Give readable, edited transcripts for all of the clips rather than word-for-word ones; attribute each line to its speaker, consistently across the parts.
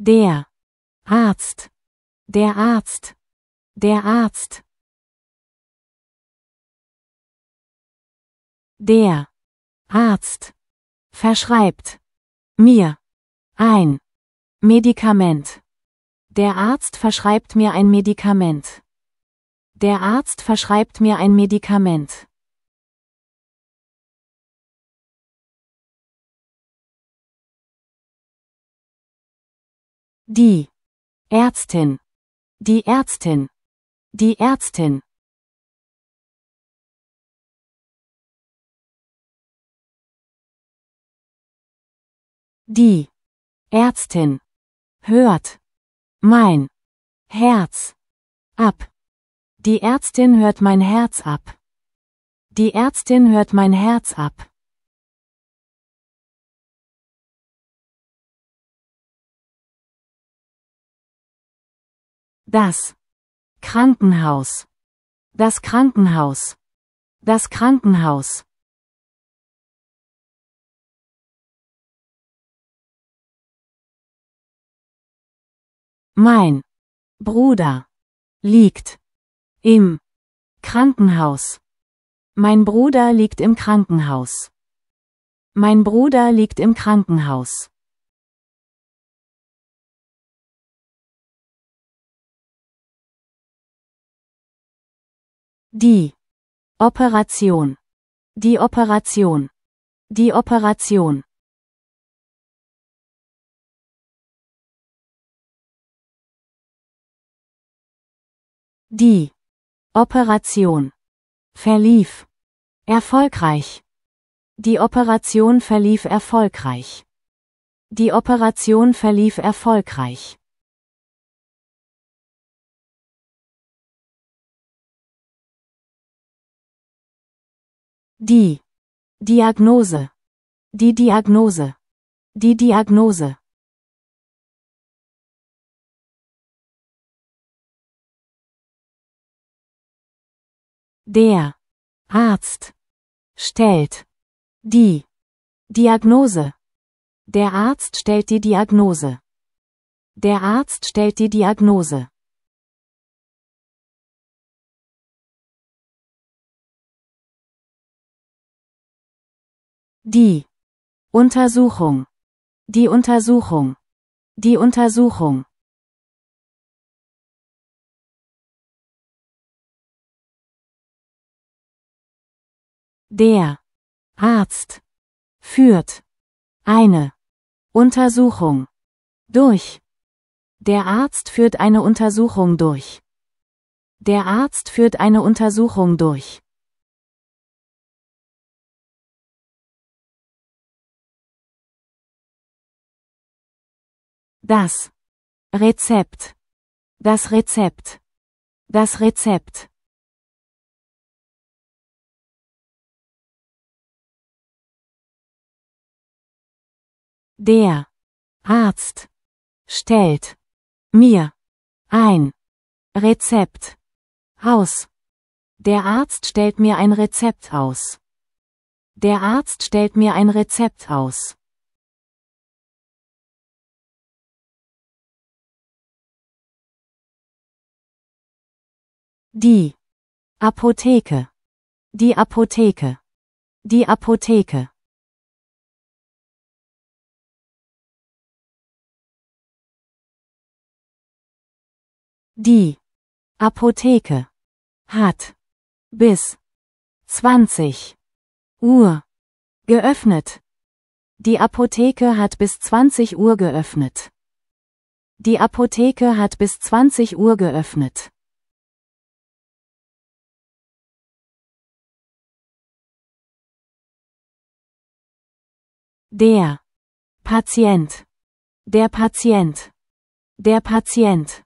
Speaker 1: Der Arzt. Der Arzt. Der Arzt. Der Arzt verschreibt mir ein Medikament. Der Arzt verschreibt mir ein Medikament. Der Arzt verschreibt mir ein Medikament. Die Ärztin. Die Ärztin. Die Ärztin. Die Ärztin hört mein Herz ab. Die Ärztin hört mein Herz ab. Die Ärztin hört mein Herz ab. Das Krankenhaus. Das Krankenhaus. Das Krankenhaus. Mein Bruder liegt im Krankenhaus. Mein Bruder liegt im Krankenhaus. Mein Bruder liegt im Krankenhaus. Die Operation. Die Operation. Die Operation. Die Operation verlief erfolgreich. Die Operation verlief erfolgreich. Die Operation verlief erfolgreich. Die Diagnose. Die Diagnose. Die Diagnose. Der Arzt stellt die Diagnose. Der Arzt stellt die Diagnose. Der Arzt stellt die Diagnose. Die Untersuchung. Die Untersuchung. Die Untersuchung. Der Arzt führt eine Untersuchung durch. Der Arzt führt eine Untersuchung durch. Der Arzt führt eine Untersuchung durch. Das Rezept. Das Rezept. Das Rezept. Der Arzt stellt mir ein Rezept aus. Der Arzt stellt mir ein Rezept aus. Der Arzt stellt mir ein Rezept aus. Die Apotheke. Die Apotheke. Die Apotheke. Die Apotheke hat bis 20 Uhr geöffnet. Die Apotheke hat bis 20 Uhr geöffnet. Die Apotheke hat bis 20 Uhr geöffnet. Der Patient. Der Patient. Der Patient.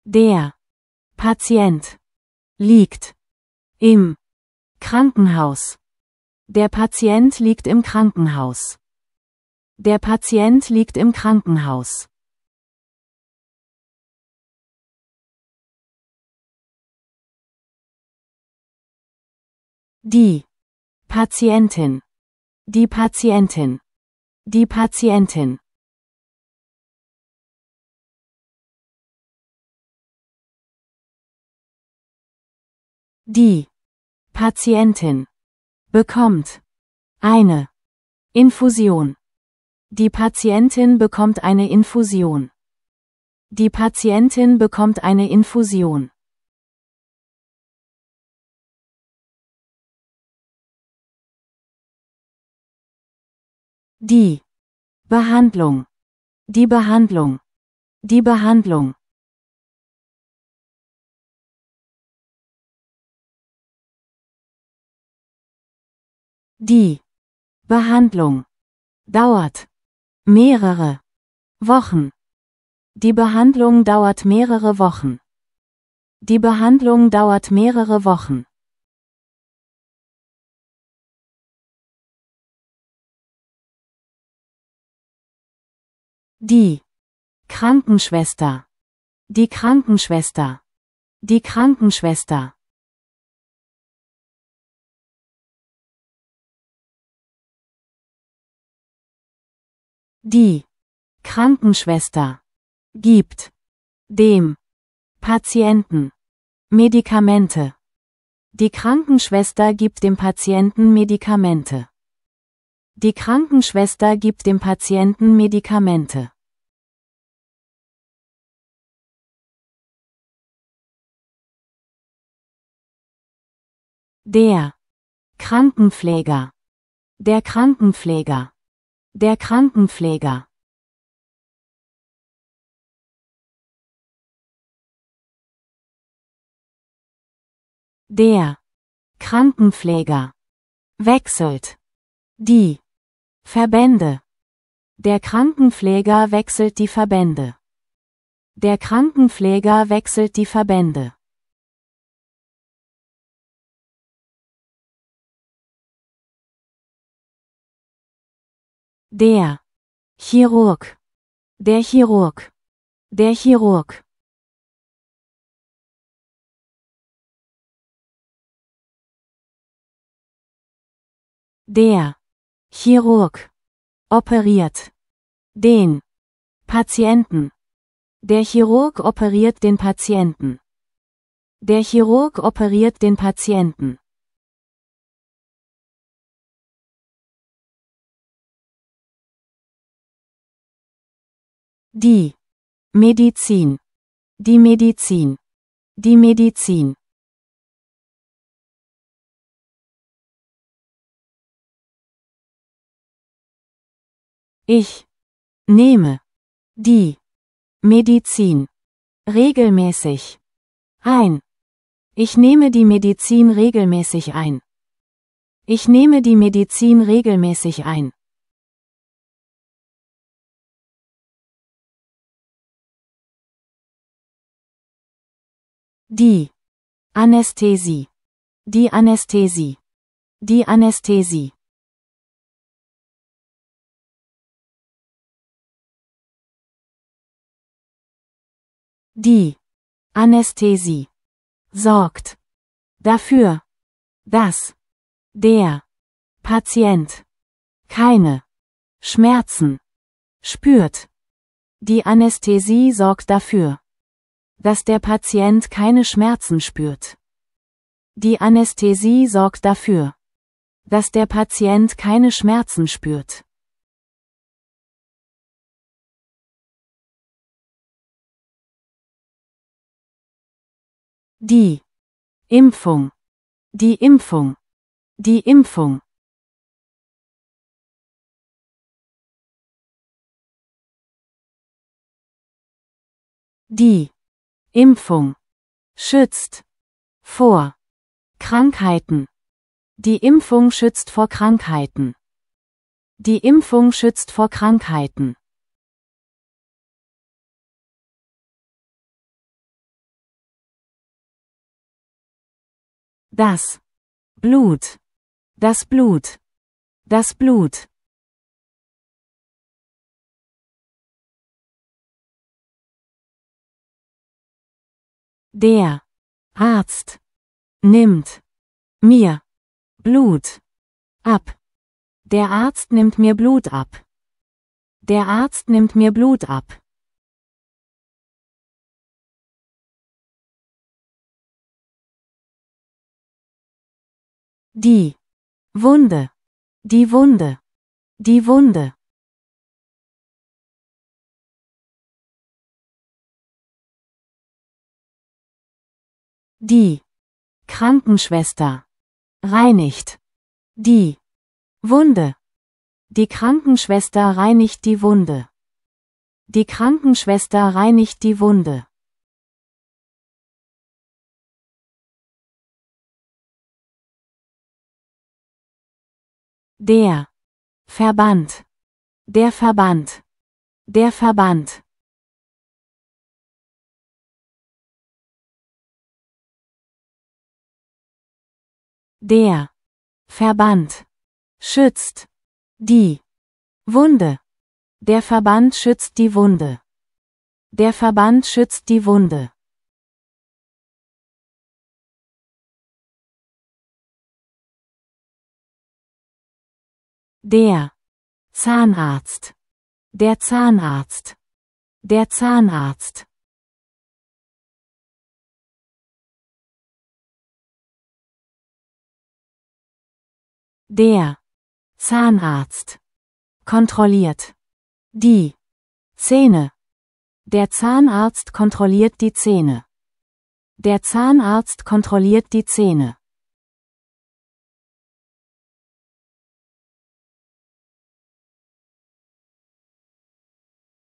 Speaker 1: Der Patient liegt im Krankenhaus. Der Patient liegt im Krankenhaus. Der Patient liegt im Krankenhaus. Die Patientin. Die Patientin. Die Patientin. Die Patientin bekommt eine Infusion. Die Patientin bekommt eine Infusion. Die Patientin bekommt eine Infusion. Die Behandlung. Die Behandlung. Die Behandlung. Die Behandlung dauert mehrere Wochen. Die Behandlung dauert mehrere Wochen. Die Behandlung dauert mehrere Wochen. Die Krankenschwester. Die Krankenschwester. Die Krankenschwester. Die Krankenschwester gibt dem Patienten Medikamente. Die Krankenschwester gibt dem Patienten Medikamente. Die Krankenschwester gibt dem Patienten Medikamente. Der Krankenpfleger. Der Krankenpfleger. Der Krankenpfleger. Der Krankenpfleger wechselt die Verbände. Der Krankenpfleger wechselt die Verbände. Der Krankenpfleger wechselt die Verbände. Der Chirurg. Der Chirurg. Der Chirurg. Der Chirurg operiert den Patienten. Der Chirurg operiert den Patienten. Der Chirurg operiert den Patienten. Die Medizin. Die Medizin. Die Medizin. Ich nehme die Medizin regelmäßig ein. Ich nehme die Medizin regelmäßig ein. Ich nehme die Medizin regelmäßig ein. Die Anästhesie. Die Anästhesie. Die Anästhesie. Die Anästhesie sorgt dafür, dass der Patient keine Schmerzen spürt. Die Anästhesie sorgt dafür, dass der Patient keine Schmerzen spürt. Die Anästhesie sorgt dafür, dass der Patient keine Schmerzen spürt. Die Impfung. Die Impfung. Die Impfung. Die Impfung schützt vor Krankheiten. Die Impfung schützt vor Krankheiten. Die Impfung schützt vor Krankheiten. Das Blut. Das Blut. Das Blut. Der Arzt nimmt mir Blut. Ab. Der Arzt nimmt mir Blut ab. Der Arzt nimmt mir Blut ab. Die Wunde. Die Wunde. Die Wunde. Die Krankenschwester reinigt die Wunde. Die Krankenschwester reinigt die Wunde. Die Krankenschwester reinigt die Wunde. Der Verband. Der Verband. Der Verband. Der Verband schützt die Wunde. Der Verband schützt die Wunde. Der Verband schützt die Wunde. Der Zahnarzt. Der Zahnarzt. Der Zahnarzt. Der Zahnarzt kontrolliert die Zähne. Der Zahnarzt kontrolliert die Zähne. Der Zahnarzt kontrolliert die Zähne.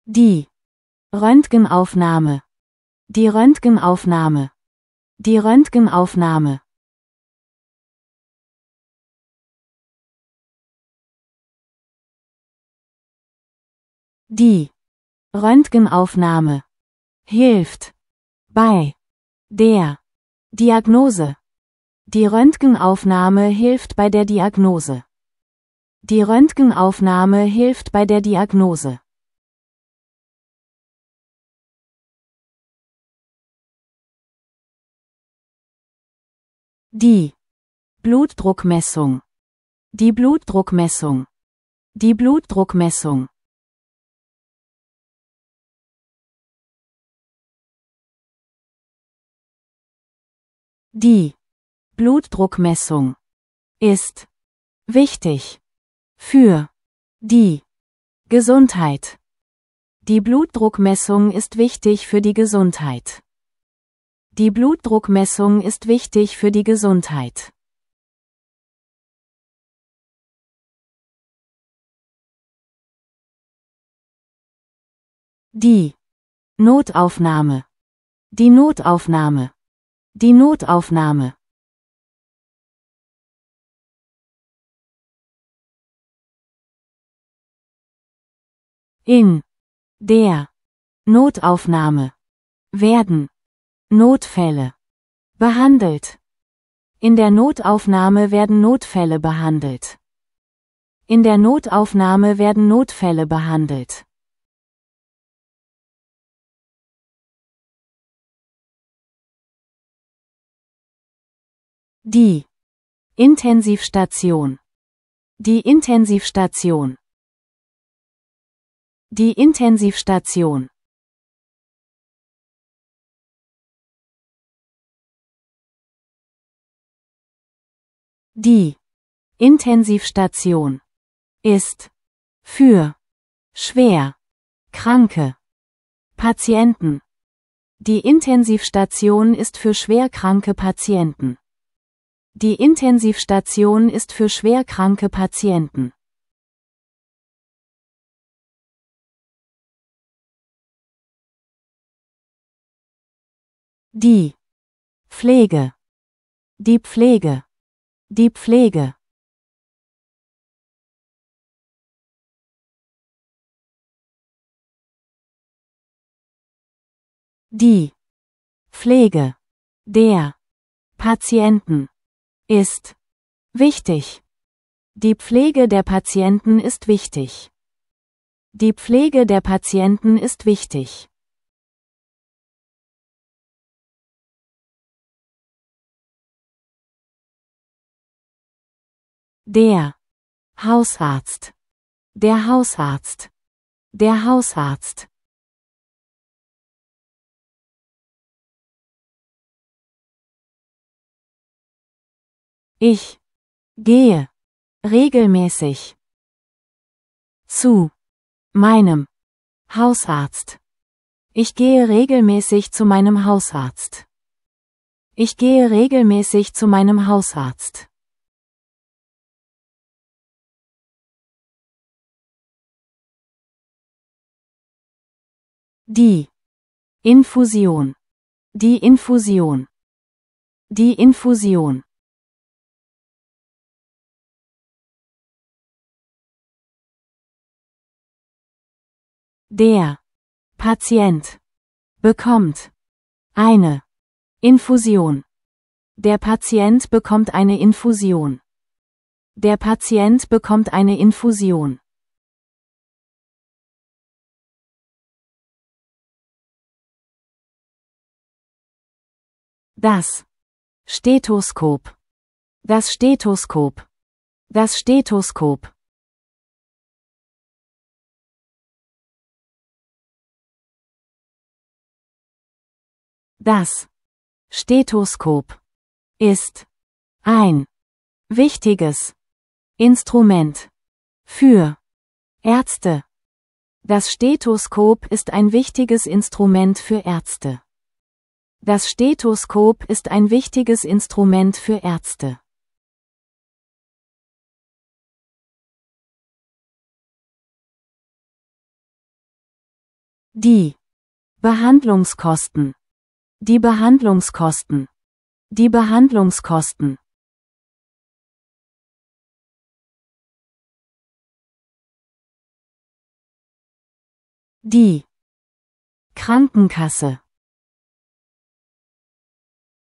Speaker 1: Die Röntgenaufnahme. Die Röntgenaufnahme. Die Röntgenaufnahme. Die Röntgenaufnahme hilft bei der Diagnose. Die Röntgenaufnahme hilft bei der Diagnose. Die Röntgenaufnahme hilft bei der Diagnose. Die Blutdruckmessung. Die Blutdruckmessung. Die Blutdruckmessung. Die Blutdruckmessung ist wichtig für die Gesundheit. Die Blutdruckmessung ist wichtig für die Gesundheit. Die Blutdruckmessung ist wichtig für die Gesundheit. Die Notaufnahme. Die Notaufnahme. Die Notaufnahme. In der Notaufnahme werden Notfälle behandelt. In der Notaufnahme werden Notfälle behandelt. In der Notaufnahme werden Notfälle behandelt. Die Intensivstation. Die Intensivstation. Die Intensivstation. Die Intensivstation ist für schwer kranke Patienten. Die Intensivstation ist für schwer kranke Patienten. Die Intensivstation ist für schwer kranke Patienten. Die Pflege. Die Pflege. Die Pflege. Die Pflege der Patienten ist wichtig. Die Pflege der Patienten ist wichtig. Die Pflege der Patienten ist wichtig. Der Hausarzt. Der Hausarzt. Der Hausarzt. Ich gehe regelmäßig zu meinem Hausarzt. Ich gehe regelmäßig zu meinem Hausarzt. Ich gehe regelmäßig zu meinem Hausarzt. Die Infusion. Die Infusion. Die Infusion. Der Patient bekommt eine Infusion. Der Patient bekommt eine Infusion. Der Patient bekommt eine Infusion. Das Stethoskop. Das Stethoskop. Das Stethoskop. Das Stethoskop ist ein wichtiges Instrument für Ärzte. Das Stethoskop ist ein wichtiges Instrument für Ärzte. Das Stethoskop ist ein wichtiges Instrument für Ärzte. Die Behandlungskosten. Die Behandlungskosten. Die Behandlungskosten. Die Krankenkasse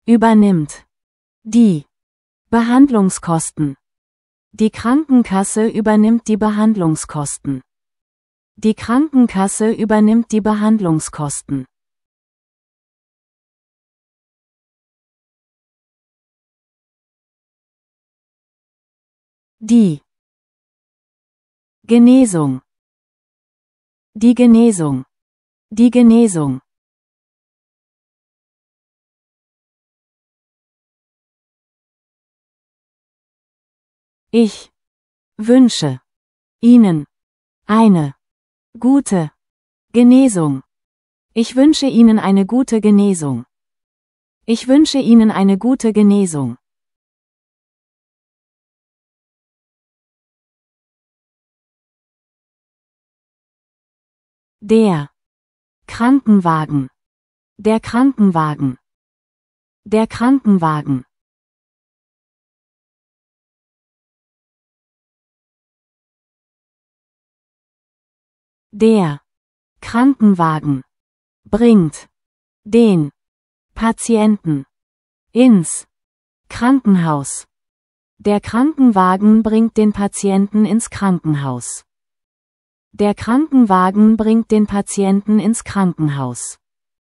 Speaker 1: übernimmt die Behandlungskosten. Die Krankenkasse übernimmt die Behandlungskosten. Die Krankenkasse übernimmt die Behandlungskosten. Die Genesung. Die Genesung. Die Genesung. Ich wünsche Ihnen eine gute Genesung. Ich wünsche Ihnen eine gute Genesung. Ich wünsche Ihnen eine gute Genesung. Der Krankenwagen. Der Krankenwagen. Der Krankenwagen. Der Krankenwagen bringt den Patienten ins Krankenhaus. Der Krankenwagen bringt den Patienten ins Krankenhaus. Der Krankenwagen bringt den Patienten ins Krankenhaus.